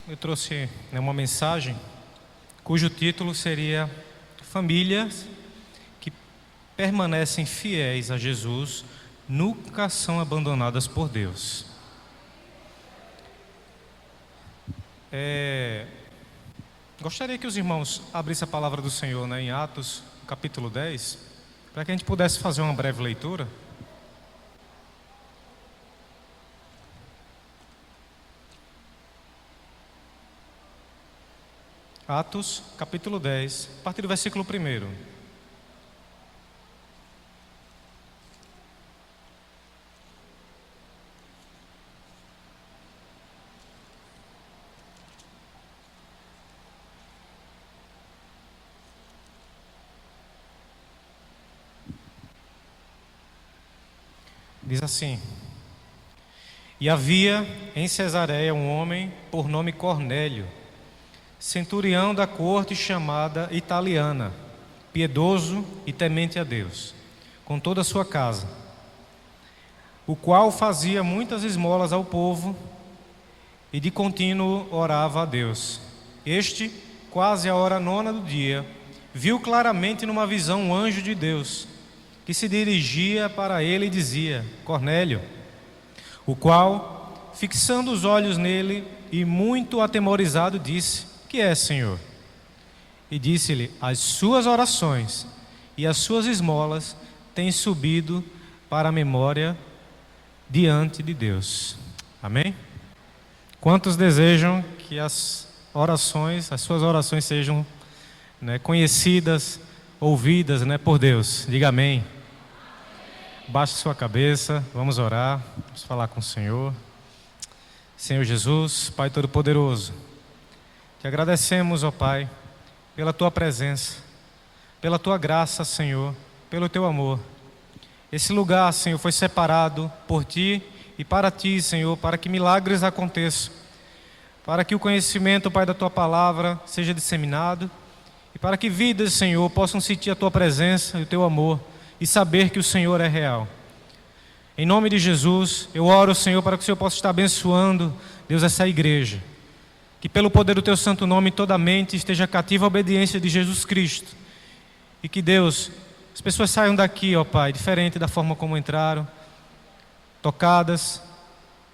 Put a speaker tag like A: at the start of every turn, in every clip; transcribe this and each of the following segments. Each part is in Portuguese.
A: eu trouxe uma mensagem cujo título seria Famílias que permanecem fiéis a Jesus nunca são abandonadas por Deus. Gostaria que os irmãos abrissem a palavra do Senhor, em Atos, capítulo 10, para que a gente pudesse fazer uma breve leitura. Atos, capítulo 10, a partir do versículo 1. Diz assim: E havia em Cesareia um homem por nome Cornélio, centurião da corte chamada Italiana, piedoso e temente a Deus, com toda a sua casa, o qual fazia muitas esmolas ao povo e de contínuo orava a Deus. Este, quase à hora 9 do dia, viu claramente numa visão um anjo de Deus, que se dirigia para ele e dizia: Cornélio. O qual, fixando os olhos nele e muito atemorizado, disse: Que é, Senhor? E disse-lhe: As suas orações e as suas esmolas têm subido para a memória diante de Deus. Amém? Quantos desejam que as suas orações sejam conhecidas, ouvidas por Deus? Diga amém. Baixe sua cabeça, vamos orar, vamos falar com o Senhor. Senhor Jesus, Pai Todo-Poderoso, te agradecemos, ó Pai, pela Tua presença, pela Tua graça, Senhor, pelo Teu amor. Esse lugar, Senhor, foi separado por Ti e para Ti, Senhor, para que milagres aconteçam, para que o conhecimento, Pai, da Tua palavra seja disseminado e para que vidas, Senhor, possam sentir a Tua presença e o Teu amor e saber que o Senhor é real. Em nome de Jesus, eu oro, Senhor, para que o Senhor possa estar abençoando, Deus, essa igreja. Que pelo poder do Teu santo nome toda a mente esteja cativa à obediência de Jesus Cristo. E que, Deus, as pessoas saiam daqui, ó Pai, diferente da forma como entraram, tocadas,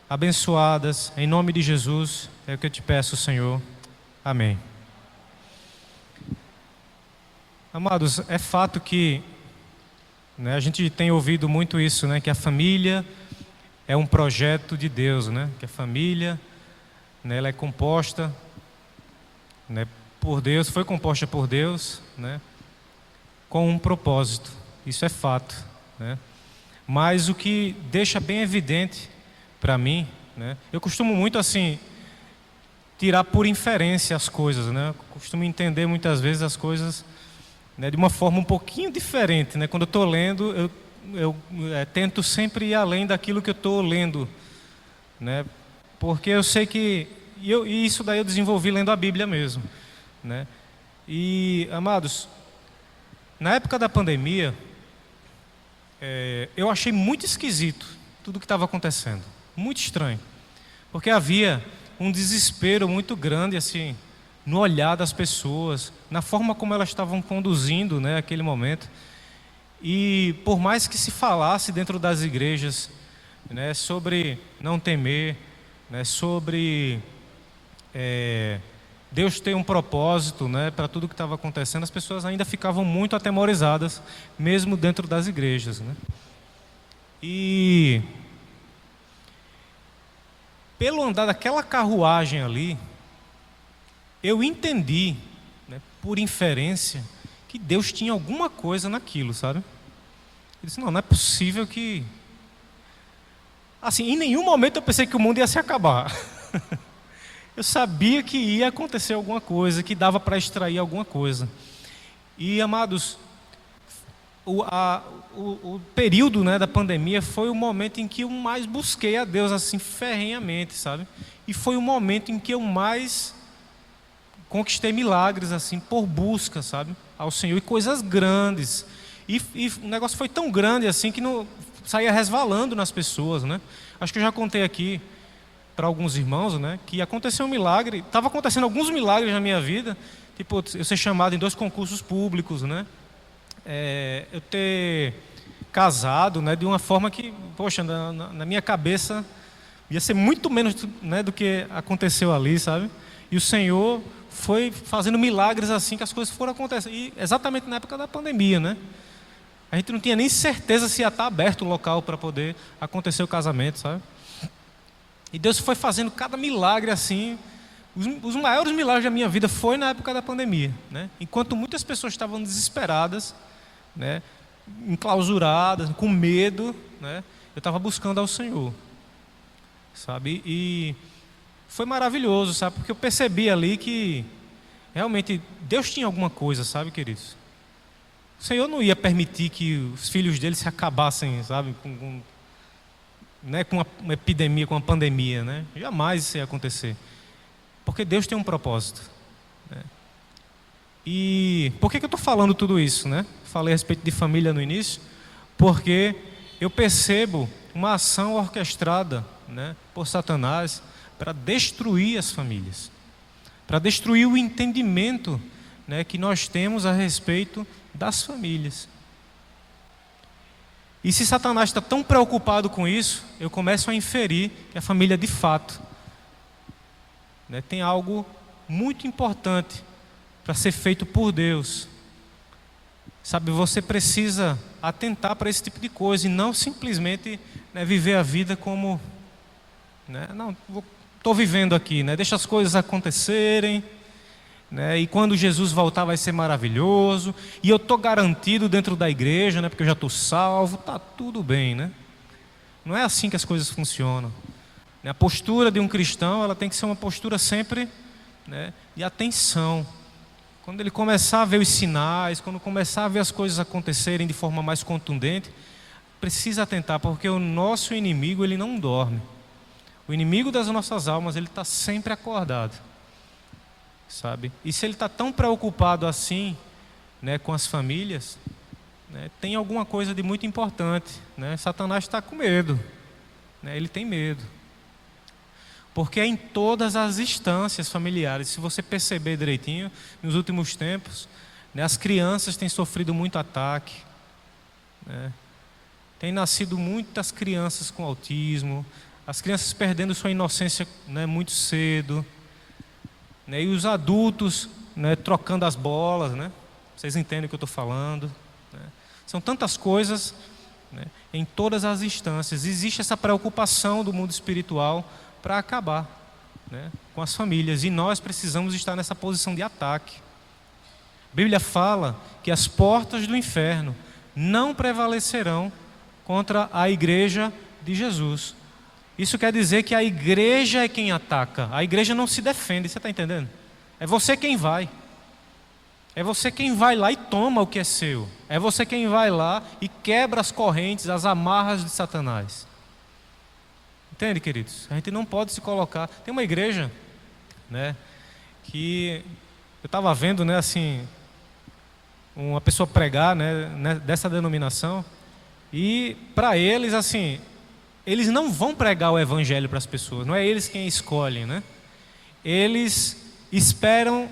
A: abençoadas, em nome de Jesus, é o que eu te peço, Senhor. Amém. Amados, é fato que a gente tem ouvido muito isso, que a família é um projeto de Deus, que a família, ela é composta por Deus, foi composta por Deus, com um propósito. Isso é fato, Mas o que deixa bem evidente para mim, eu costumo muito assim tirar por inferência as coisas, Eu costumo entender muitas vezes as coisas de uma forma um pouquinho diferente, Quando eu estou lendo, eu tento sempre ir além daquilo que eu estou lendo, Porque eu sei que e isso daí eu desenvolvi lendo a Bíblia mesmo, E, amados, na época da pandemia, eu achei muito esquisito tudo o que estava acontecendo, muito estranho, porque havia um desespero muito grande assim no olhar das pessoas, na forma como elas estavam conduzindo, aquele momento. E por mais que se falasse dentro das igrejas, sobre não temer, sobre Deus ter um propósito, para tudo que estava acontecendo, as pessoas ainda ficavam muito atemorizadas, mesmo dentro das igrejas, E pelo andar daquela carruagem ali, eu entendi, por inferência, que Deus tinha alguma coisa naquilo, sabe? Eu disse: não é possível que... Assim, em nenhum momento eu pensei que o mundo ia se acabar. Eu sabia que ia acontecer alguma coisa, que dava para extrair alguma coisa. E, amados, o período da pandemia foi o momento em que eu mais busquei a Deus, assim, ferrenhamente, sabe? E foi o momento em que eu mais conquistei milagres, assim, por busca, sabe? Ao Senhor, e coisas grandes. E o negócio foi tão grande, assim, que não saía resvalando nas pessoas, Acho que eu já contei aqui. para alguns irmãos, né, que aconteceu um milagre, estava acontecendo alguns milagres na minha vida, tipo eu ser chamado em 2 concursos públicos, né, eu ter casado, né, de uma forma que, poxa, na minha cabeça ia ser muito menos, né, do que aconteceu ali, sabe? E o Senhor foi fazendo milagres assim que as coisas foram acontecendo. E exatamente na época da pandemia, né? A gente não tinha nem certeza se ia estar aberto o local para poder acontecer o casamento, sabe? E Deus foi fazendo cada milagre assim. Os maiores milagres da minha vida foi na época da pandemia, né? Enquanto muitas pessoas estavam desesperadas, né, enclausuradas, com medo, né, eu estava buscando ao Senhor, sabe? E foi maravilhoso, sabe? Porque eu percebi ali que realmente Deus tinha alguma coisa, sabe, queridos? O Senhor não ia permitir que os filhos dele se acabassem, sabe, né, com uma epidemia, com uma pandemia, né? Jamais isso ia acontecer. Porque Deus tem um propósito, né? E por que eu estou falando tudo isso, né? Falei a respeito de família no início, porque eu percebo uma ação orquestrada, né, por Satanás para destruir as famílias, para destruir o entendimento, né, que nós temos a respeito das famílias. E se Satanás está tão preocupado com isso, eu começo a inferir que a família de fato, né, tem algo muito importante para ser feito por Deus. Sabe, você precisa atentar para esse tipo de coisa e não simplesmente, né, viver a vida como, né, não, estou vivendo aqui, né, deixa as coisas acontecerem, né, e quando Jesus voltar vai ser maravilhoso, e eu estou garantido dentro da igreja, né, porque eu já estou salvo, está tudo bem, né? Não é assim que as coisas funcionam. A postura de um cristão, ela tem que ser uma postura sempre, né, de atenção. Quando ele começar a ver os sinais, quando começar a ver as coisas acontecerem de forma mais contundente, precisa atentar, porque o nosso inimigo, ele não dorme. O inimigo das nossas almas, ele está sempre acordado, sabe? E se ele está tão preocupado assim, né, com as famílias, né, tem alguma coisa de muito importante, né? Satanás está com medo, né? Ele tem medo. Porque é em todas as instâncias familiares, se você perceber direitinho, nos últimos tempos, né, as crianças têm sofrido muito ataque, né? Tem nascido muitas crianças com autismo, as crianças perdendo sua inocência, né, muito cedo, né, e os adultos, né, trocando as bolas, né? Vocês entendem o que eu estou falando, né? São tantas coisas, né, em todas as instâncias. Existe essa preocupação do mundo espiritual para acabar, né, com as famílias, e nós precisamos estar nessa posição de ataque. A Bíblia fala que as portas do inferno não prevalecerão contra a igreja de Jesus. Isso quer dizer que a igreja é quem ataca, a igreja não se defende, você está entendendo? É você quem vai. É você quem vai lá e toma o que é seu. É você quem vai lá e quebra as correntes, as amarras de Satanás. Entende, queridos? A gente não pode se colocar. Tem uma igreja, né, que eu estava vendo, né, assim, uma pessoa pregar, né, dessa denominação, e para eles, assim, eles não vão pregar o evangelho para as pessoas, não é eles quem escolhem, né? Eles esperam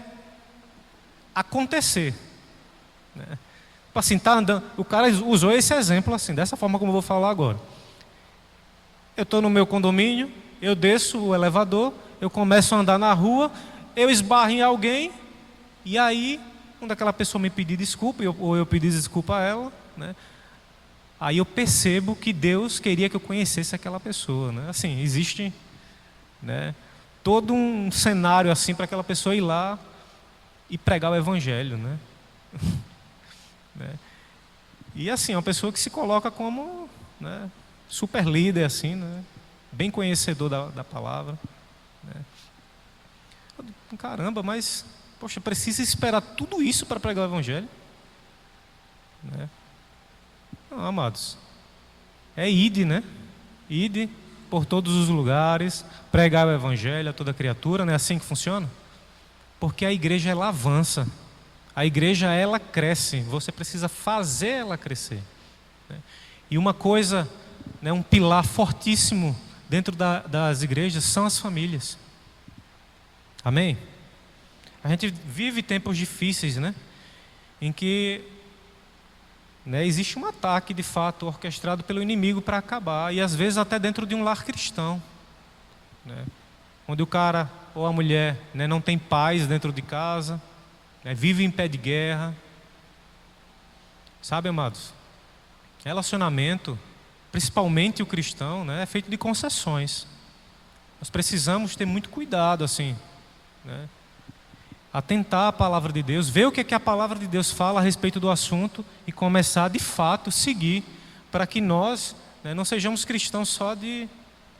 A: acontecer, né? Assim, tá andando, o cara usou esse exemplo assim, dessa forma como eu vou falar agora. Eu estou no meu condomínio, eu desço o elevador, eu começo a andar na rua, eu esbarro em alguém, e aí, quando aquela pessoa me pedir desculpa, ou eu pedir desculpa a ela, né, aí eu percebo que Deus queria que eu conhecesse aquela pessoa, né? Assim, existe, né, todo um cenário assim para aquela pessoa ir lá e pregar o evangelho, né? Né? E assim, uma pessoa que se coloca como, né, super líder, assim, né, bem conhecedor da palavra, né? Caramba, mas, poxa, precisa esperar tudo isso para pregar o evangelho, né? Não, amados, é ide, né? Ide por todos os lugares, pregar o evangelho a toda criatura, não é assim que funciona? Porque a igreja, ela avança, a igreja, ela cresce, você precisa fazer ela crescer, né? E uma coisa, né, um pilar fortíssimo dentro das igrejas são as famílias. Amém? A gente vive tempos difíceis, né? Em que existe um ataque, de fato, orquestrado pelo inimigo para acabar. E às vezes até dentro de um lar cristão, né? Onde o cara ou a mulher, né, não tem paz dentro de casa, né, vive em pé de guerra. Sabe, amados? Relacionamento, principalmente o cristão, né, é feito de concessões. Nós precisamos ter muito cuidado, assim, né? Atentar à palavra de Deus, ver o que é que a palavra de Deus fala a respeito do assunto e começar de fato a seguir, para que nós, né, não sejamos cristãos só de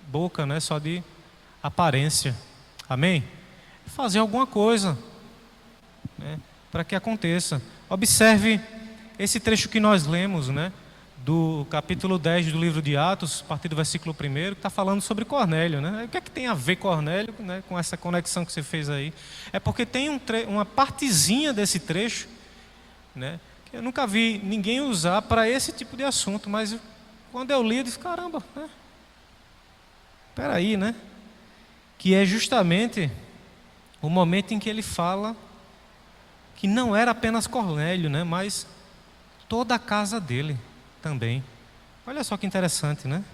A: boca, né, só de aparência. Amém? Fazer alguma coisa, né, para que aconteça. Observe esse trecho que nós lemos, né, do capítulo 10 do livro de Atos, a partir do versículo 1, que está falando sobre Cornélio, né? O que é que tem a ver Cornélio, né, com essa conexão que você fez aí? É porque tem uma partezinha desse trecho, né, que eu nunca vi ninguém usar para esse tipo de assunto, mas quando eu li, eu disse, caramba, né? Espera aí, né? Que é justamente o momento em que ele fala que não era apenas Cornélio, né, mas toda a casa dele também. Olha só que interessante, né?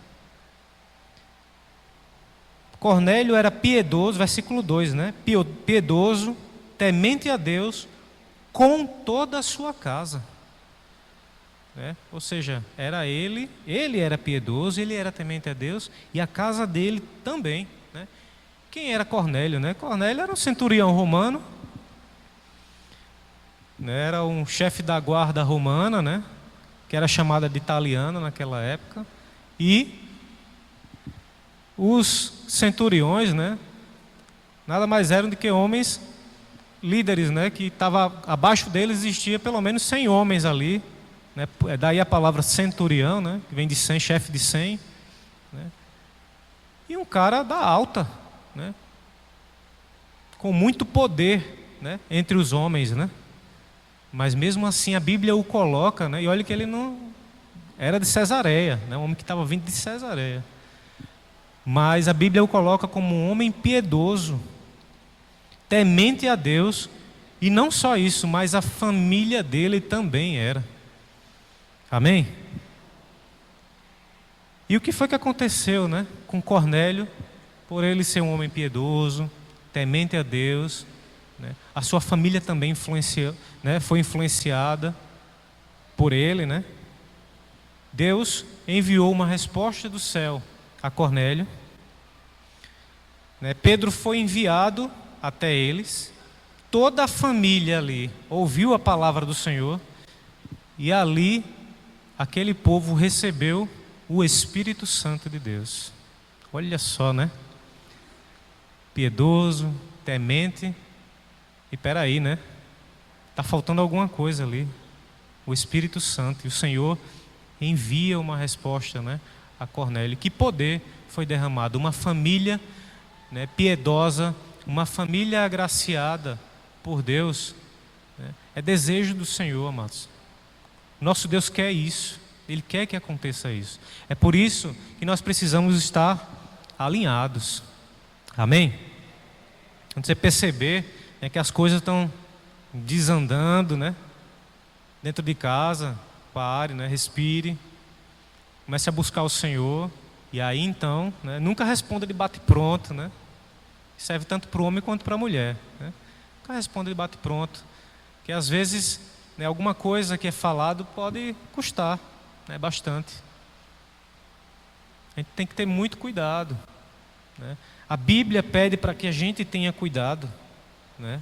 A: Cornélio era piedoso, versículo 2, né? Piedoso, temente a Deus, com toda a sua casa. Né? Ou seja, era ele era piedoso, ele era temente a Deus, e a casa dele também. Né? Quem era Cornélio, né? Cornélio era um centurião romano, né? Era um chefe da guarda romana, né? Que era chamada de italiana naquela época, e os centuriões, né, nada mais eram do que homens líderes, né, que estava abaixo deles existia pelo menos 100 homens ali, né, daí a palavra centurião, né, que vem de 100, chefe de 100, né, e um cara da alta, né, com muito poder, né, entre os homens, né. Mas mesmo assim a Bíblia o coloca, né? E olha que ele não era de Cesareia, né? Um homem que estava vindo de Cesareia. Mas a Bíblia o coloca como um homem piedoso, temente a Deus, e não só isso, mas a família dele também era. Amém? E o que foi que aconteceu, né, com Cornélio, por ele ser um homem piedoso, temente a Deus, né? A sua família também foi influenciada por ele, né? Deus enviou uma resposta do céu a Cornélio, né? Pedro foi enviado até eles, toda a família ali ouviu a palavra do Senhor, e ali aquele povo recebeu o Espírito Santo de Deus. Olha só, né? Piedoso, temente. E peraí, né? Está faltando alguma coisa ali. O Espírito Santo. E o Senhor envia uma resposta, né, a Cornélio. Que poder foi derramado? Uma família, né, piedosa, uma família agraciada por Deus, né? É desejo do Senhor, amados. Nosso Deus quer isso. Ele quer que aconteça isso. É por isso que nós precisamos estar alinhados. Amém? Quando você perceber que as coisas estão desandando, né, dentro de casa, pare, né, respire, comece a buscar o Senhor, e aí então, né, nunca responda de bate-pronto, né, serve tanto para o homem quanto para a mulher, né, nunca responda de bate-pronto, que às vezes, né, alguma coisa que é falado pode custar, né, bastante. A gente tem que ter muito cuidado, né. A Bíblia pede para que a gente tenha cuidado, né?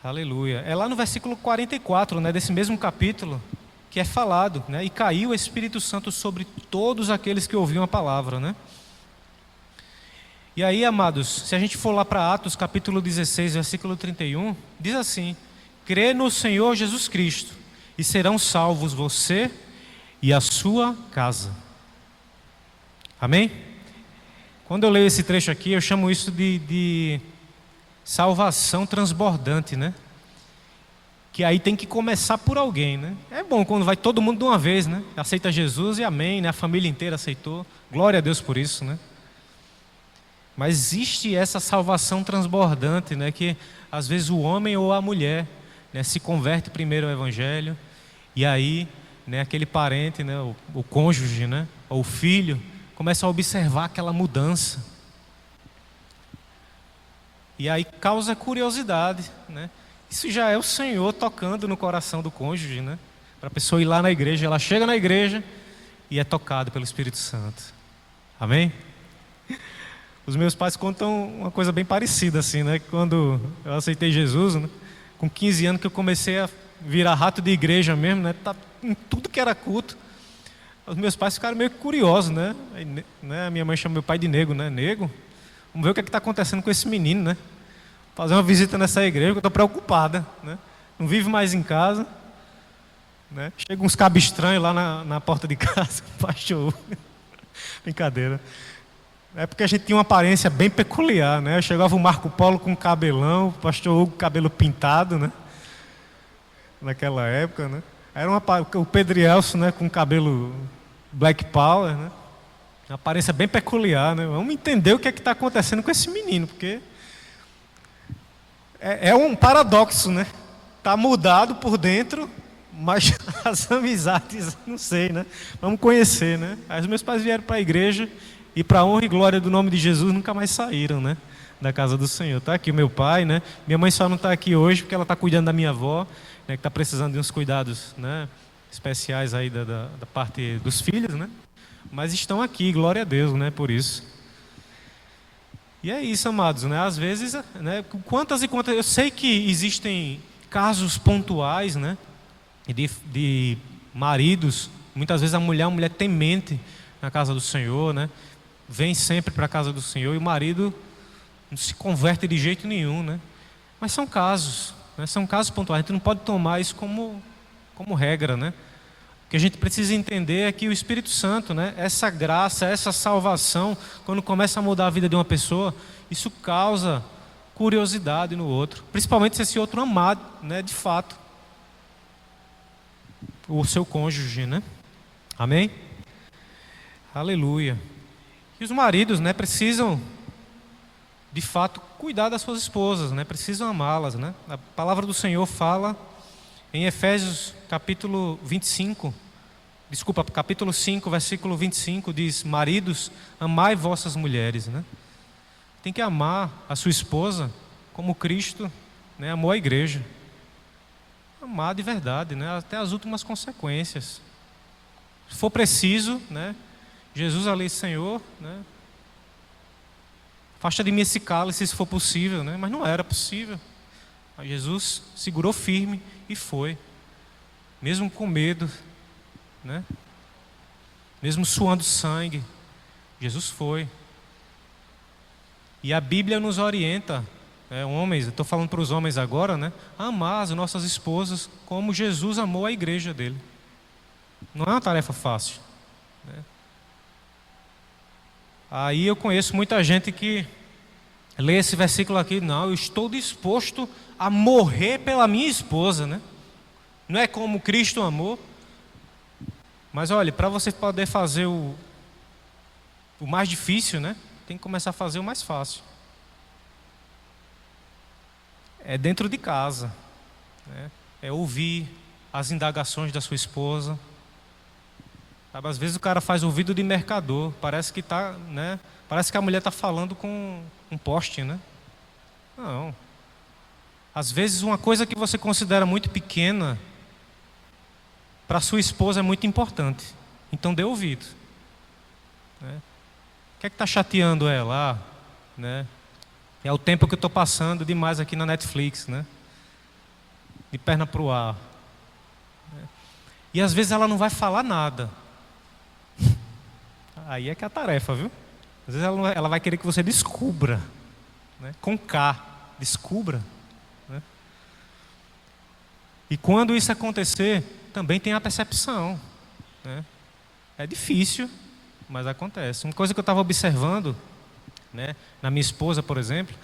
A: Aleluia. É lá no versículo 44, né, desse mesmo capítulo, que é falado, né? E caiu o Espírito Santo sobre todos aqueles que ouviam a palavra, né? E aí, amados, se a gente for lá para Atos capítulo 16, versículo 31, diz assim: crê no Senhor Jesus Cristo e serão salvos você e a sua casa. Amém? Quando eu leio esse trecho aqui, eu chamo isso de salvação transbordante, né? que aí tem que começar por alguém, né? É bom quando vai todo mundo de uma vez, né? Aceita Jesus e amém, né? A família inteira aceitou. Glória a Deus por isso, né? Mas existe essa salvação transbordante, né? Que às vezes o homem ou a mulher, né, se converte primeiro ao Evangelho e aí, né, aquele parente, né, o cônjuge, né, ou o filho, começa a observar aquela mudança. E aí causa curiosidade, né? Isso já é o Senhor tocando no coração do cônjuge, né? Para a pessoa ir lá na igreja, ela chega na igreja e é tocada pelo Espírito Santo. Amém? Os meus pais contam uma coisa bem parecida assim, né? Quando eu aceitei Jesus, né? Com 15 anos que eu comecei a virar rato de igreja mesmo, né? Tá em tudo que era culto. Os meus pais ficaram meio curiosos, né? Aí, né? A minha mãe chama meu pai de nego, né? Nego, vamos ver o que está acontecendo com esse menino, né? Fazer uma visita nessa igreja, que eu estou preocupada, né? Não vive mais em casa, né? Chega uns cabos estranhos lá na porta de casa, pastor. Brincadeira. É porque a gente tinha uma aparência bem peculiar, né? Chegava o Marco Polo com cabelão, o pastor Hugo com cabelo pintado, né? Naquela época, né? Era o Pedrielso, né? Com cabelo Black Power, né? Uma aparência bem peculiar, né? Vamos entender o que é que está acontecendo com esse menino, porque é um paradoxo, né? Está mudado por dentro, mas as amizades, não sei, né? Vamos conhecer, né? Aí os meus pais vieram para a igreja e para a honra e glória do nome de Jesus nunca mais saíram, né? Da casa do Senhor. Está aqui o meu pai, né? Minha mãe só não está aqui hoje porque ela está cuidando da minha avó, né? Que está precisando de uns cuidados, né? Especiais aí da parte dos filhos, né? Mas estão aqui, glória a Deus, né? Por isso. E é isso, amados, né? Às vezes, né? Quantas e quantas... Eu sei que existem casos pontuais, né? De maridos, muitas vezes a mulher temente na casa do Senhor, né? Vem sempre para a casa do Senhor e o marido não se converte de jeito nenhum, né? Mas são casos, né? São casos pontuais. A gente não pode tomar isso como regra, né? O que a gente precisa entender é que o Espírito Santo, né? Essa graça, essa salvação, quando começa a mudar a vida de uma pessoa, isso causa curiosidade no outro, principalmente se esse outro amar, né? De fato, o seu cônjuge, né? Amém? Aleluia. E os maridos, né, precisam, de fato, cuidar das suas esposas, né? Precisam amá-las, né? A palavra do Senhor fala em Efésios capítulo 5, versículo 25, diz: maridos, amai vossas mulheres, né? Tem que amar a sua esposa como Cristo, né, amou a igreja. Amar de verdade, né? Até as últimas consequências. Se for preciso, né? Jesus ali, Senhor, né? Afasta de mim esse cálice, se for possível, né? Mas não era possível. Mas Jesus segurou firme e foi. Mesmo com medo, né? Mesmo suando sangue, Jesus foi. E a Bíblia nos orienta, homens, eu estou falando para os homens agora, né? A amar as nossas esposas como Jesus amou a igreja dele. Não é uma tarefa fácil, né? Aí eu conheço muita gente que lê esse versículo aqui: não, eu estou disposto a morrer pela minha esposa, né? Não é como Cristo amou. Mas olha, para você poder fazer o mais difícil, né? Tem que começar a fazer o mais fácil. É dentro de casa, né? É ouvir as indagações da sua esposa. Sabe, às vezes o cara faz ouvido de mercador, parece que tá, né? Parece que a mulher está falando com um poste, né? Não. Às vezes uma coisa que você considera muito pequena, para sua esposa é muito importante. Então dê ouvido, né? O que é que está chateando ela? Né? É o tempo que eu estou passando demais aqui na Netflix, né? De perna para o ar. E às vezes ela não vai falar nada. Aí é que é a tarefa, viu? Às vezes ela vai querer que você descubra, né? Com K, descubra, né? E quando isso acontecer, também tem a percepção, né? É difícil, mas acontece. Uma coisa que eu estava observando, né, na minha esposa, por exemplo,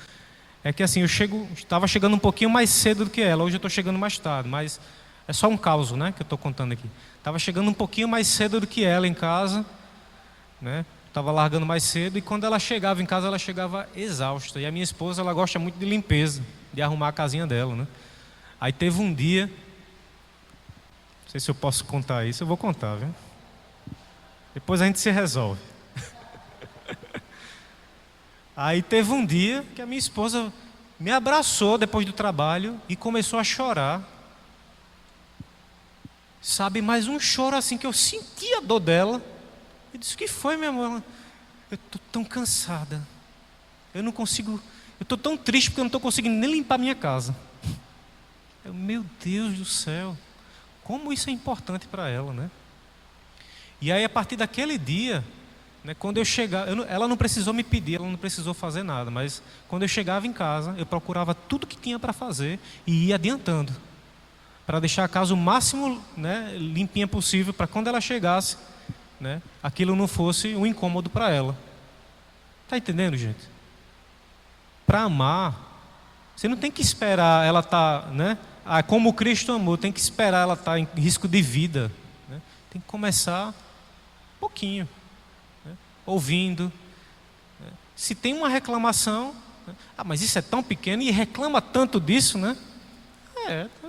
A: é que assim, estava chegando um pouquinho mais cedo do que ela. Hoje eu estou chegando mais tarde, mas é só um caos, né, que eu estou contando aqui. Estava chegando um pouquinho mais cedo do que ela em casa, né? Estava largando mais cedo e quando ela chegava em casa, ela chegava exausta. E a minha esposa, ela gosta muito de limpeza, de arrumar a casinha dela, né? Aí teve um dia, não sei se eu posso contar isso, eu vou contar, viu? Depois a gente se resolve. Aí teve um dia que a minha esposa me abraçou depois do trabalho e começou a chorar. Sabe, mas um choro assim que eu senti a dor dela. Eu disse: o que foi, meu amor? Eu estou tão cansada. Eu não consigo, eu estou tão triste porque eu não estou conseguindo nem limpar minha casa. Meu Deus do céu, como isso é importante para ela, né? E aí a partir daquele dia, né, quando eu chegava, ela não precisou me pedir, ela não precisou fazer nada, mas quando eu chegava em casa, eu procurava tudo que tinha para fazer e ia adiantando, para deixar a casa o máximo, né, limpinha possível, para quando ela chegasse, né, aquilo não fosse um incômodo para ela. Tá entendendo, gente? Para amar, você não tem que esperar ela estar, né? Como Cristo amou, tem que esperar ela estar em risco de vida, né? Tem que começar um pouquinho, né? Ouvindo, né? Se tem uma reclamação, né? Mas isso é tão pequeno e reclama tanto disso, né?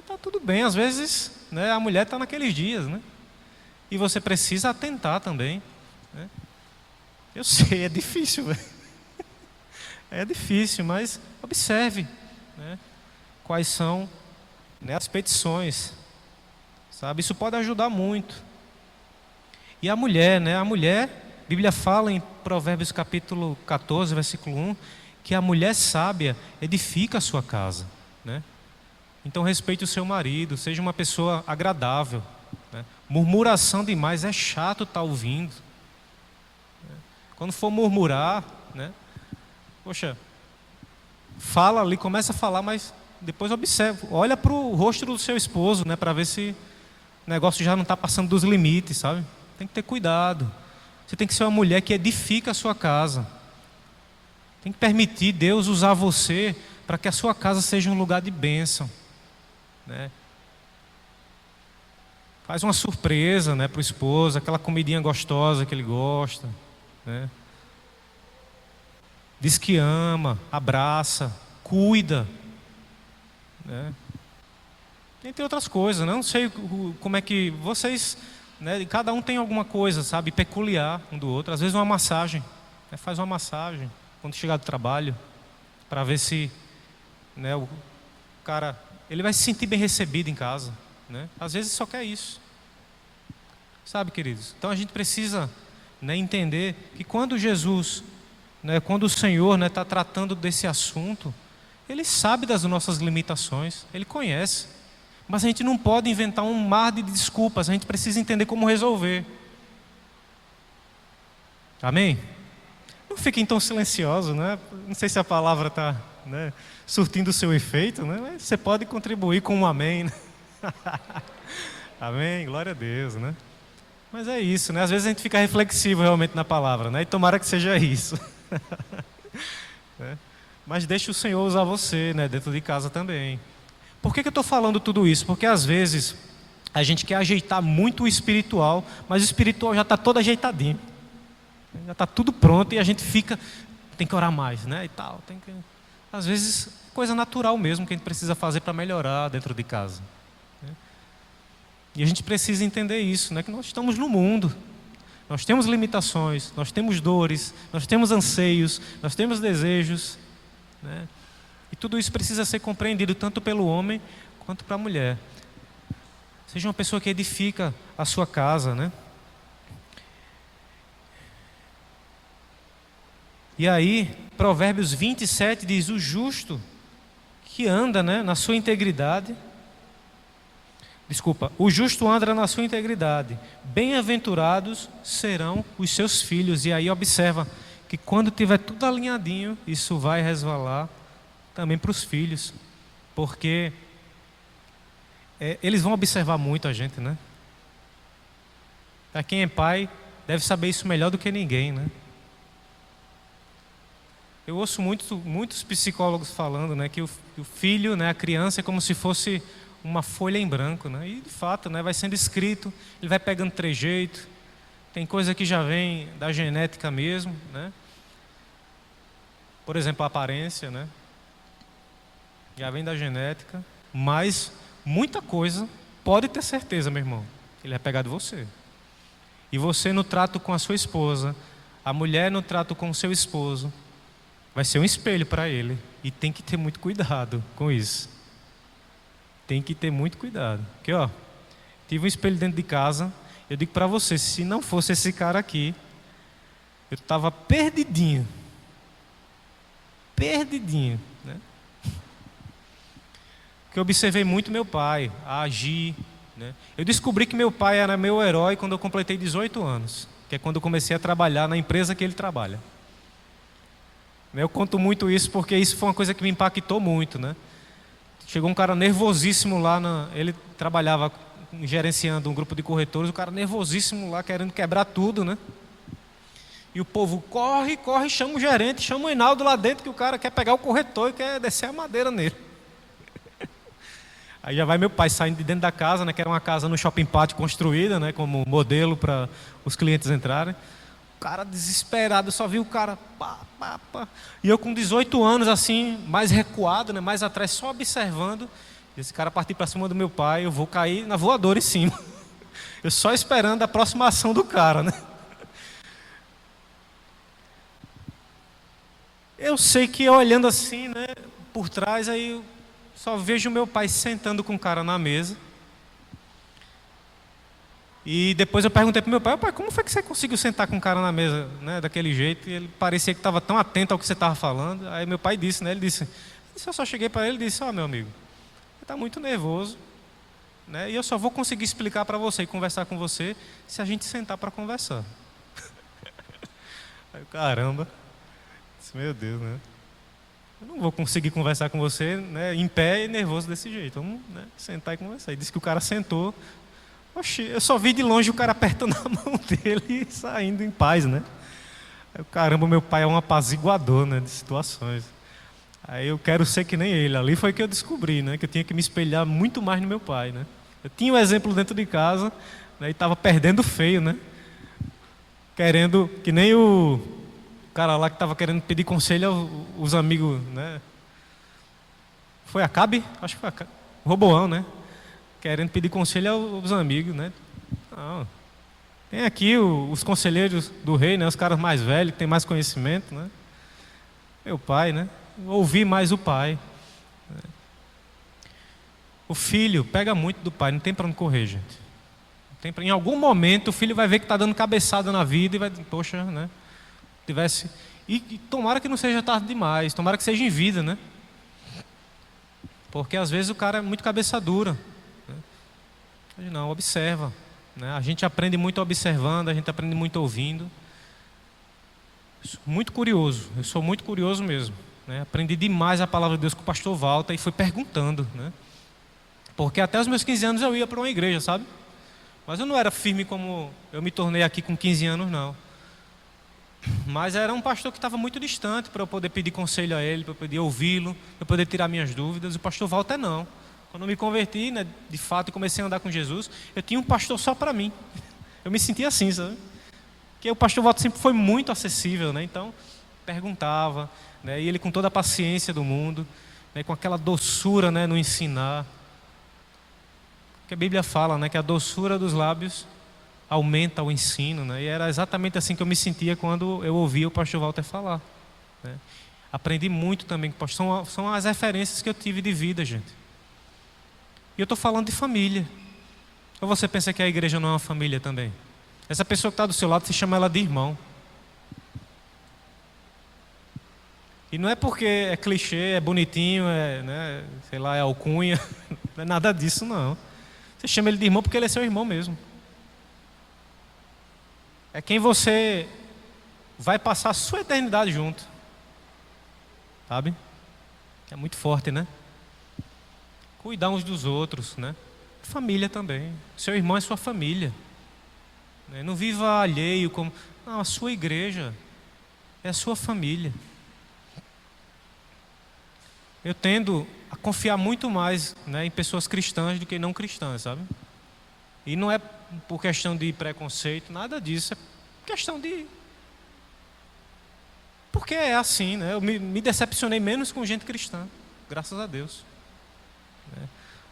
A: Tá tudo bem, às vezes, né, a mulher está naqueles dias, né? E você precisa atentar também, né? Eu sei, é difícil, velho. É difícil, mas observe, né, quais são, né, as petições, sabe? Isso pode ajudar muito. E a mulher, né? A mulher, a Bíblia fala em Provérbios capítulo 14, versículo 1, que a mulher sábia edifica a sua casa, né? Então respeite o seu marido, seja uma pessoa agradável, né? Murmuração demais é chato estar ouvindo, né? Quando for murmurar, né, poxa, fala ali, começa a falar, mas depois observa, olha para o rosto do seu esposo, né, para ver se o negócio já não está passando dos limites, sabe? Tem que ter cuidado. Você tem que ser uma mulher que edifica a sua casa. Tem que permitir Deus usar você para que a sua casa seja um lugar de bênção, né? Faz uma surpresa, né, para o esposo, aquela comidinha gostosa que ele gosta, né? Diz que ama, abraça, cuida, né? Entre outras coisas, né? Não sei como é que vocês, né, cada um tem alguma coisa, sabe, peculiar um do outro. Às vezes uma massagem, né? Faz uma massagem quando chegar do trabalho, para ver se, né, o cara, ele vai se sentir bem recebido em casa, né? Às vezes só quer isso, sabe, queridos? Então a gente precisa, né, entender que quando Jesus, né, quando o Senhor, né, está tratando desse assunto, Ele sabe das nossas limitações, Ele conhece, mas a gente não pode inventar um mar de desculpas, a gente precisa entender como resolver. Amém? Não fiquem tão silenciosos, né? Não sei se a palavra está, né, surtindo o seu efeito, né? Mas você pode contribuir com um amém, né? Amém, glória a Deus, né? Mas é isso, né? Às vezes a gente fica reflexivo realmente na palavra, né? E tomara que seja isso. Né? Mas deixe o Senhor usar você, né, dentro de casa também. Por que eu estou falando tudo isso? Porque às vezes a gente quer ajeitar muito o espiritual, mas o espiritual já está todo ajeitadinho, já está tudo pronto e a gente fica, tem que orar mais, né, e tal. Às vezes coisa natural mesmo que a gente precisa fazer para melhorar dentro de casa, né? E a gente precisa entender isso, né, que nós estamos no mundo. Nós temos limitações, nós temos dores, nós temos anseios, nós temos desejos, né? E tudo isso precisa ser compreendido tanto pelo homem quanto para a mulher. Seja uma pessoa que edifica a sua casa, né? E aí, Provérbios 27 diz: o justo que anda, né, na sua integridade, o justo anda na sua integridade, bem-aventurados serão os seus filhos. E aí observa que quando tiver tudo alinhadinho, isso vai resvalar também para os filhos, porque eles vão observar muito a gente, né? Para quem é pai, deve saber isso melhor do que ninguém, né? Eu ouço muitos psicólogos falando, né, que o filho, né, a criança é como se fosse uma folha em branco, né? E de fato, né, vai sendo escrito, ele vai pegando trejeito. Tem coisa que já vem da genética mesmo, né? Por exemplo, a aparência, né? Já vem da genética, mas muita coisa, pode ter certeza, meu irmão, ele vai pegar de você. E você no trato com a sua esposa, a mulher no trato com o seu esposo, vai ser um espelho para ele. E tem que ter muito cuidado com isso. Tem que ter muito cuidado. Porque, ó, tive um espelho dentro de casa. Eu digo para você, se não fosse esse cara aqui, eu estava perdidinho. Perdidinho, né? Porque eu observei muito meu pai agir, né? Eu descobri que meu pai era meu herói quando eu completei 18 anos, que é quando eu comecei a trabalhar na empresa que ele trabalha. Eu conto muito isso porque isso foi uma coisa que me impactou muito, né? Chegou um cara nervosíssimo lá, ele trabalhava gerenciando um grupo de corretores, o cara nervosíssimo lá, querendo quebrar tudo, né? E o povo corre, chama o gerente, chama o Hinaldo lá dentro, que o cara quer pegar o corretor e quer descer a madeira nele. Aí já vai meu pai saindo de dentro da casa, né, que era uma casa no Shopping Pátio construída, né, como modelo para os clientes entrarem. O cara desesperado, só viu o cara pá, pá, pá. E eu com 18 anos assim, mais recuado, né, mais atrás, só observando. Esse cara partir para cima do meu pai, eu vou cair na voadora em cima. Eu só esperando a aproximação do cara, né? Eu sei que olhando assim, né, por trás, aí eu só vejo meu pai sentando com o cara na mesa. E depois eu perguntei para meu pai, pai, como foi que você conseguiu sentar com o cara na mesa, né, daquele jeito? E ele parecia que estava tão atento ao que você estava falando. Aí meu pai disse, né, ele disse, eu só cheguei para ele e disse, meu amigo, você está muito nervoso, né, e eu só vou conseguir explicar para você e conversar com você se a gente sentar para conversar. Aí, caramba, disse, meu Deus, né? Eu não vou conseguir conversar com você, né, em pé e nervoso desse jeito. Vamos, né, sentar e conversar. E disse que o cara sentou. Oxi, eu só vi de longe o cara apertando a mão dele e saindo em paz, né? Aí, caramba, meu pai é um apaziguador, né, de situações. Aí eu quero ser que nem ele. Ali foi que eu descobri, né, que eu tinha que me espelhar muito mais no meu pai, né? Eu tinha um exemplo dentro de casa, né, e estava perdendo feio, né? Querendo, que nem o cara lá que estava querendo pedir conselho aos amigos, né? Foi Acabe? Acho que foi Acabe. Roboão, né? Querendo pedir conselho aos amigos, né? Não. Tem aqui os conselheiros do rei, né? Os caras mais velhos, que têm mais conhecimento, né? Meu pai, né? Ouvir mais o pai. O filho pega muito do pai, não tem para onde correr, gente. Em algum momento o filho vai ver que está dando cabeçada na vida e vai, poxa, né? E tomara que não seja tarde demais, tomara que seja em vida, né? Porque às vezes o cara é muito cabeça dura, né? Não, observa, né? A gente aprende muito observando, a gente aprende muito ouvindo. Muito curioso, eu sou muito curioso mesmo, né? Aprendi demais a palavra de Deus com o pastor Walter e fui perguntando, né? Porque até os meus 15 anos eu ia para uma igreja, sabe? Mas eu não era firme como eu me tornei aqui com 15 anos, não. Mas era um pastor que estava muito distante para eu poder pedir conselho a ele, para eu poder ouvi-lo, para eu poder tirar minhas dúvidas. O pastor Walter não. Quando eu me converti, né, de fato, e comecei a andar com Jesus, eu tinha um pastor só para mim. Eu me sentia assim, sabe? Porque o pastor Walter sempre foi muito acessível, né? Então, perguntava, né? E ele com toda a paciência do mundo, né? Com aquela doçura, né, no ensinar. Porque a Bíblia fala, né, que a doçura dos lábios aumenta o ensino, né? E era exatamente assim que eu me sentia quando eu ouvia o pastor Walter falar, né? Aprendi muito também, são as referências que eu tive de vida, gente. E eu estou falando de família. Ou você pensa que a igreja não é uma família também? Essa pessoa que está do seu lado, você chama ela de irmão. E não é porque é clichê, é bonitinho, né, sei lá, é alcunha, não é nada disso, não. Você chama ele de irmão porque ele é seu irmão mesmo. É quem você vai passar a sua eternidade junto. Sabe? É muito forte, né? Cuidar uns dos outros, né? Família também. Seu irmão é sua família. Não viva alheio como... Não, a sua igreja é a sua família. eu tendo a confiar muito mais, né, em pessoas cristãs do que não cristãs, sabe? E não é por questão de preconceito, nada disso, é questão de... Porque é assim, né? Eu me decepcionei menos com gente cristã, graças a Deus. Né?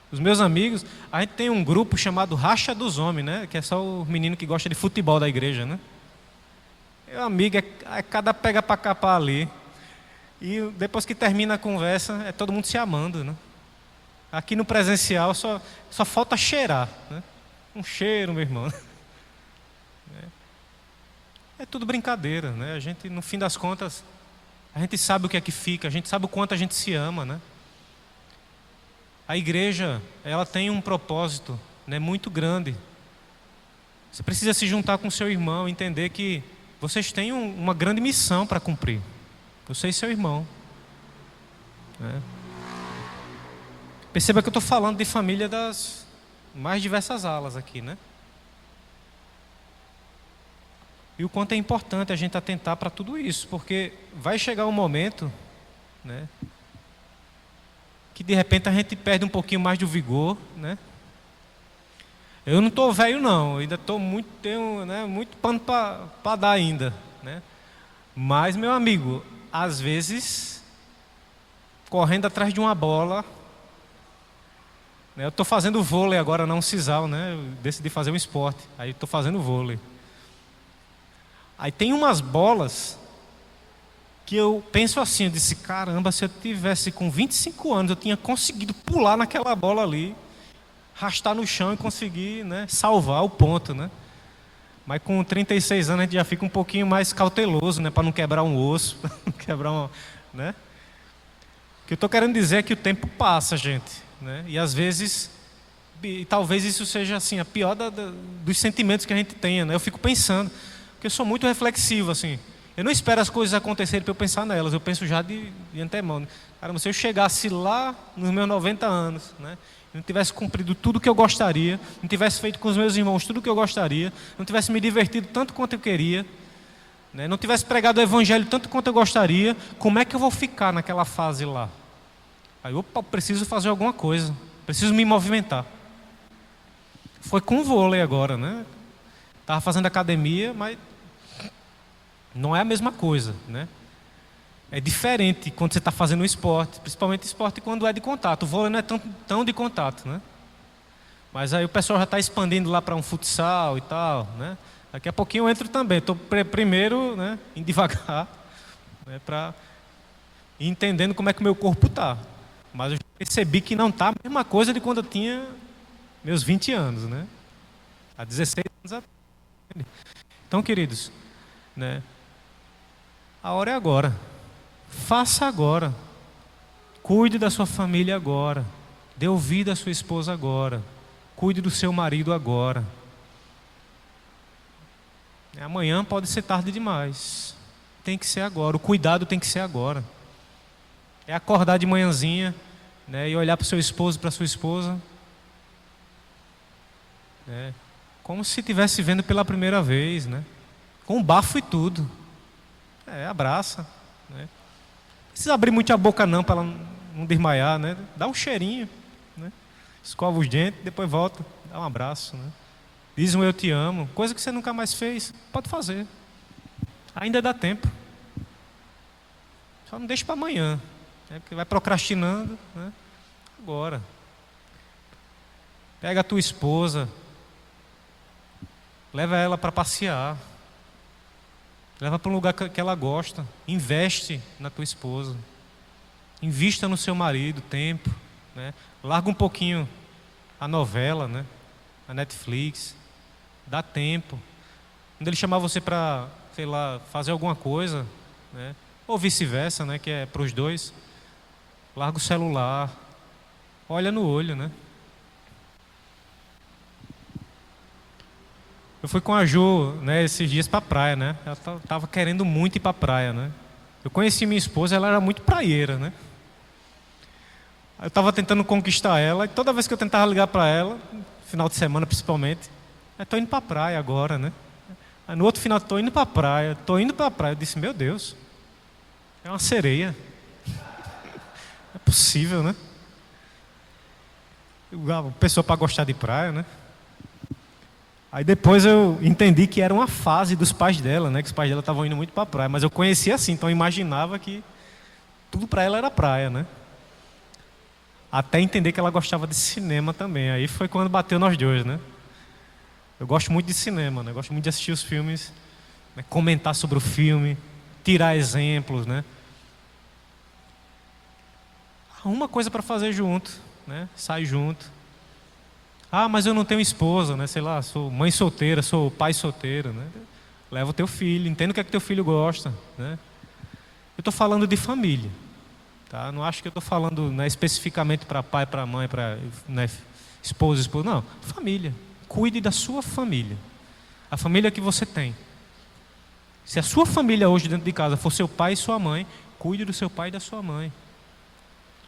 A: Os meus amigos, a gente tem um grupo chamado Racha dos Homens, né? Que é só o menino que gosta de futebol da igreja, né? Meu amigo, é cada pega para capar ali. E depois que termina a conversa, é todo mundo se amando, né? Aqui no presencial só falta cheirar, né? Um cheiro, meu irmão. É tudo brincadeira, né? A gente, no fim das contas, a gente sabe o que é que fica, a gente sabe o quanto a gente se ama, né? A igreja, ela tem um propósito, né, muito grande. Você precisa se juntar com seu irmão, entender que vocês têm uma grande missão para cumprir. Você e seu irmão. Né? Perceba que eu estou falando de família das mais diversas alas aqui, né? E o quanto é importante a gente atentar para tudo isso, porque vai chegar um momento, né, que de repente a gente perde um pouquinho mais do vigor, né? Eu não estou velho não, ainda tenho, né, muito pano para dar ainda, né? Mas, meu amigo, às vezes, correndo atrás de uma bola, né, eu estou fazendo vôlei agora, não sisal, né? Eu decidi fazer um esporte, aí estou fazendo vôlei. Aí tem umas bolas que eu penso assim, eu disse, caramba, se eu tivesse com 25 anos, eu tinha conseguido pular naquela bola ali, arrastar no chão e conseguir, né, salvar o ponto, né? Mas com 36 anos a gente já fica um pouquinho mais cauteloso, né, para não quebrar um osso, para não quebrar uma, né? O que eu estou querendo dizer é que o tempo passa, gente, né? E às vezes, e talvez isso seja assim, a pior dos sentimentos que a gente tenha, né? Eu fico pensando, porque eu sou muito reflexivo, assim. Eu não espero as coisas acontecerem para eu pensar nelas, eu penso já de antemão. Caramba, se eu chegasse lá nos meus 90 anos, né, não tivesse cumprido tudo o que eu gostaria, não tivesse feito com os meus irmãos tudo o que eu gostaria, não tivesse me divertido tanto quanto eu queria, né, não tivesse pregado o evangelho tanto quanto eu gostaria, como é que eu vou ficar naquela fase lá? Aí, opa, preciso fazer alguma coisa, preciso me movimentar. Foi com o vôlei agora, né? Estava fazendo academia, mas não é a mesma coisa, né? É diferente quando você está fazendo um esporte, principalmente esporte quando é de contato. O vôlei não é tão de contato, né? Mas aí o pessoal já está expandindo lá para um futsal e tal, né? Daqui a pouquinho eu entro também. Estou primeiro, né, indo devagar, né, para ir entendendo como é que o meu corpo está. Mas eu já percebi que não está a mesma coisa de quando eu tinha meus 20 anos, né? Há 16 anos atrás. Então, queridos, né, a hora é agora. Faça agora. Cuide da sua família agora. Dê ouvido à sua esposa agora. Cuide do seu marido agora. Amanhã pode ser tarde demais. Tem que ser agora. O cuidado tem que ser agora. É acordar de manhãzinha, né, e olhar para o seu esposo, para a sua esposa, né, como se estivesse vendo pela primeira vez, né? Com bafo e tudo. Abraça, né? Não precisa abrir muito a boca não, para ela não desmaiar, né? Dá um cheirinho, né? Escova os dentes, depois volta, dá um abraço, né? Diz um eu te amo, coisa que você nunca mais fez, pode fazer. Ainda dá tempo. Só não deixe para amanhã, né? Porque vai procrastinando, né? Agora. Pega a tua esposa, leva ela para passear. Leva para um lugar que ela gosta. Investe na tua esposa. Invista no seu marido, tempo, né? Larga um pouquinho a novela, né? A Netflix. Dá tempo. Quando ele chamar você para, sei lá, fazer alguma coisa, né? Ou vice-versa, né? Que é para os dois. Larga o celular. Olha no olho, né? Eu fui com a Ju, né, esses dias para a praia, né? Ela estava querendo muito ir para a praia, né? Eu conheci minha esposa, ela era muito praieira, né? Eu estava tentando conquistar ela, e toda vez que eu tentava ligar para ela, final de semana principalmente, estou indo para a praia agora, né? Aí no outro final, estou indo para a praia, estou indo para a praia. Eu disse, meu Deus, é uma sereia. É possível, né? A pessoa para gostar de praia, né? Aí depois eu entendi que era uma fase dos pais dela, né? Que os pais dela estavam indo muito para praia. Mas eu conhecia assim, então eu imaginava que tudo para ela era praia, né? Até entender que ela gostava de cinema também. Aí foi quando bateu nós dois, né? Eu gosto muito de cinema, né? Eu gosto muito de assistir os filmes, né? Comentar sobre o filme, tirar exemplos, né? Uma coisa para fazer junto, né? Sai junto. Ah, mas eu não tenho esposa, né? Sei lá, sou mãe solteira, sou pai solteiro, né? Leva o teu filho, entenda o que é que teu filho gosta, né? Eu estou falando de família, tá? Não acho que eu estou falando, né, especificamente para pai, para mãe, para, né, esposa, não. Família. Cuide da sua família. A família que você tem. Se a sua família hoje dentro de casa for seu pai e sua mãe, cuide do seu pai e da sua mãe.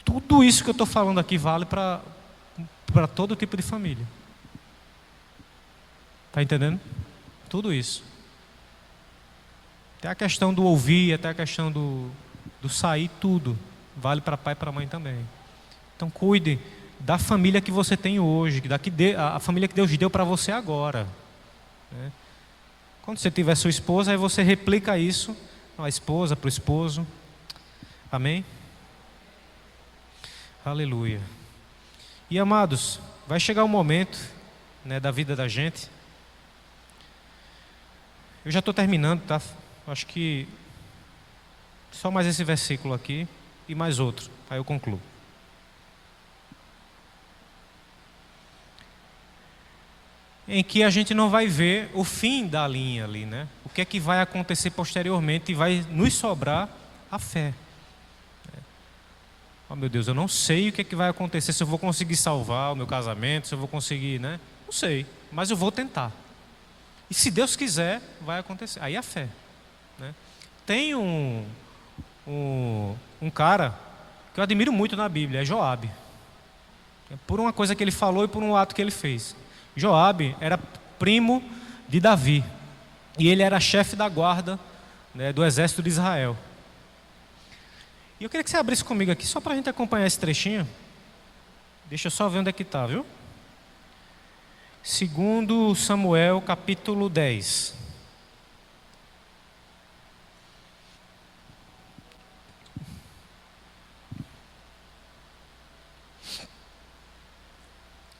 A: Tudo isso que eu estou falando aqui vale para todo tipo de família. Está entendendo? Tudo isso. Até a questão do ouvir, até a questão do sair, tudo. Vale para pai e para mãe também. Então cuide da família que você tem hoje, a família que Deus deu para você agora, né? Quando você tiver sua esposa, aí você replica isso, a esposa para o esposo. Amém? Aleluia. E amados, vai chegar um momento, né, da vida da gente. Eu já estou terminando, tá? Acho que só mais esse versículo aqui e mais outro, aí eu concluo. Em que a gente não vai ver o fim da linha ali, né? O que é que vai acontecer posteriormente e vai nos sobrar a fé. Oh meu Deus, eu não sei o que é que vai acontecer, se eu vou conseguir salvar o meu casamento, se eu vou conseguir, né? Não sei, mas eu vou tentar. E se Deus quiser, vai acontecer. Aí a fé, né? Tem um cara que eu admiro muito na Bíblia, é Joabe. Por uma coisa que ele falou e por um ato que ele fez. Joabe era primo de Davi e ele era chefe da guarda, né, do exército de Israel. E eu queria que você abrisse comigo aqui, só para a gente acompanhar esse trechinho. Deixa eu só ver onde é que está, viu? 2 Samuel, capítulo 10.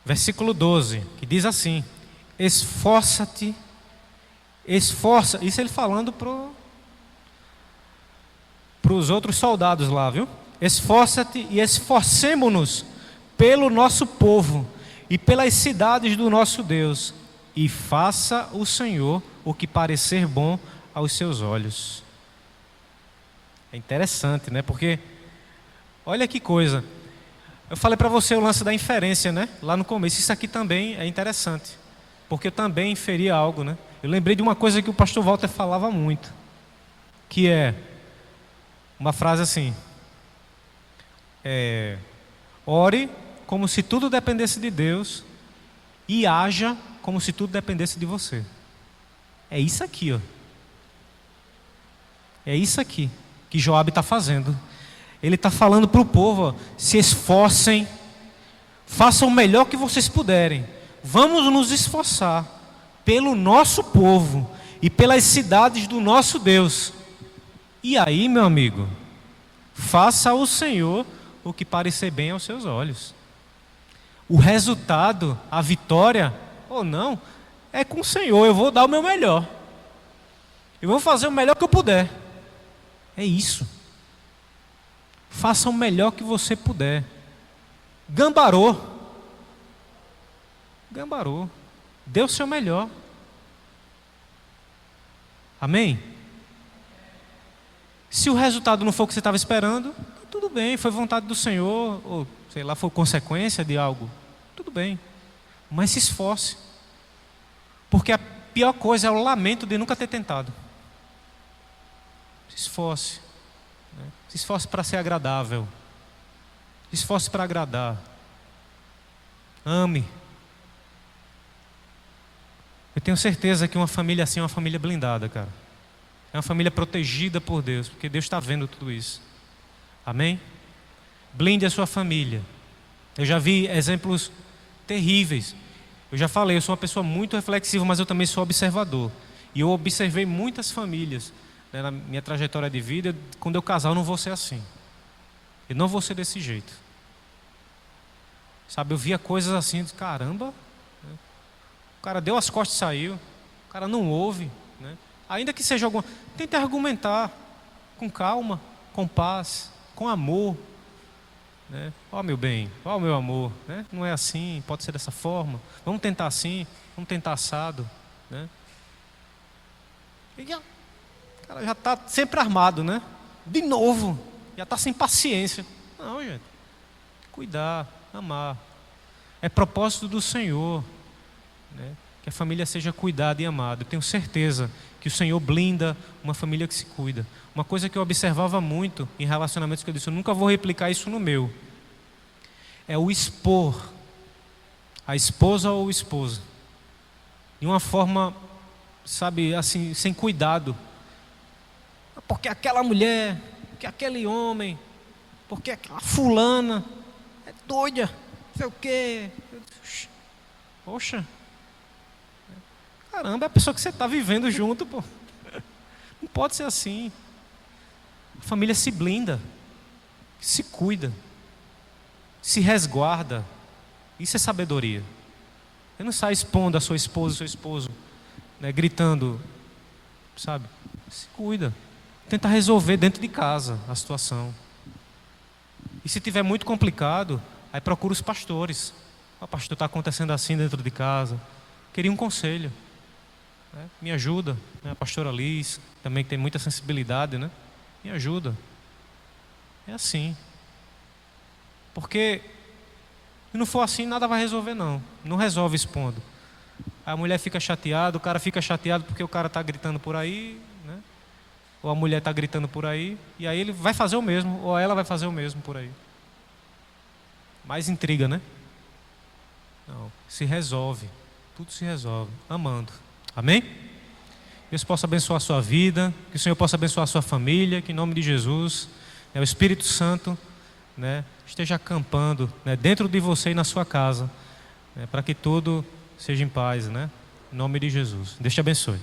A: Versículo 12, que diz assim: esforça-te, isso ele falando para os outros soldados lá, viu? Esforça-te e esforcemo-nos pelo nosso povo e pelas cidades do nosso Deus, e faça o Senhor o que parecer bom aos seus olhos. É interessante, né? Porque olha que coisa. Eu falei para você o lance da inferência, né? Lá no começo. Isso aqui também é interessante, porque eu também inferi algo, né? Eu lembrei de uma coisa que o pastor Walter falava muito, que é uma frase assim: ore como se tudo dependesse de Deus e haja como se tudo dependesse de você. É isso aqui, ó. É isso aqui que Joabe está fazendo. Ele está falando para o povo, ó, se esforcem, façam o melhor que vocês puderem. Vamos nos esforçar pelo nosso povo e pelas cidades do nosso Deus. E aí, meu amigo, faça ao Senhor o que parecer bem aos seus olhos. O resultado, a vitória, ou não, é com o Senhor. Eu vou dar o meu melhor. Eu vou fazer o melhor que eu puder. É isso. Faça o melhor que você puder. Gambarou. Dê o seu melhor. Amém? Se o resultado não for o que você estava esperando, tudo bem, foi vontade do Senhor, ou sei lá, foi consequência de algo, tudo bem. Mas se esforce. Porque a pior coisa é o lamento de nunca ter tentado. Se esforce. Se esforce para ser agradável. Se esforce para agradar. Ame. Eu tenho certeza que uma família assim é uma família blindada, cara. É uma família protegida por Deus, porque Deus está vendo tudo isso. Amém? Blinde a sua família. Eu já vi exemplos terríveis. Eu já falei, eu sou uma pessoa muito reflexiva, mas eu também sou observador. E eu observei muitas famílias, né, na minha trajetória de vida. Quando eu casar, eu não vou ser assim. Eu não vou ser desse jeito. Sabe, eu via coisas assim, caramba, né? O cara deu as costas e saiu. O cara não ouve, né? Ainda que seja alguma... Tente argumentar com calma, com paz, com amor, né? Ó, meu bem, ó, meu amor, né? Não é assim, pode ser dessa forma. Vamos tentar assim, vamos tentar assado, né? E o cara já está sempre armado, né? De novo, já está sem paciência. Não, gente. Cuidar, amar. É propósito do Senhor, né? Que a família seja cuidada e amada. Eu tenho certeza que o Senhor blinda uma família que se cuida. Uma coisa que eu observava muito em relacionamentos, que eu disse, eu nunca vou replicar isso no meu, é o expor a esposa ou o esposo de uma forma, sabe, assim, sem cuidado. Porque aquela mulher, porque aquele homem, porque aquela fulana é doida, não sei o quê. Poxa, caramba, é a pessoa que você está vivendo junto, pô. Não pode ser assim. A família se blinda, se cuida, se resguarda. Isso é sabedoria. Você não sai expondo a sua esposa, seu esposo, né, gritando, sabe? Se cuida. Tenta resolver dentro de casa a situação. E se tiver muito complicado, aí procura os pastores. Ó, pastor, está acontecendo assim dentro de casa. Queria um conselho. Né? Me ajuda. Né? A pastora Liz, também tem muita sensibilidade, né? Me ajuda. É assim. Porque se não for assim, nada vai resolver, não. Não resolve expondo. A mulher fica chateada, o cara fica chateado porque o cara está gritando por aí, né? Ou a mulher está gritando por aí, e aí ele vai fazer o mesmo, ou ela vai fazer o mesmo por aí. Mais intriga, né? Não, se resolve. Tudo se resolve, amando. Amém? Deus possa abençoar a sua vida, que o Senhor possa abençoar a sua família, que em nome de Jesus, o Espírito Santo, né, esteja acampando, né, dentro de você e na sua casa, né, para que tudo seja em paz, né? Em nome de Jesus. Deus te abençoe.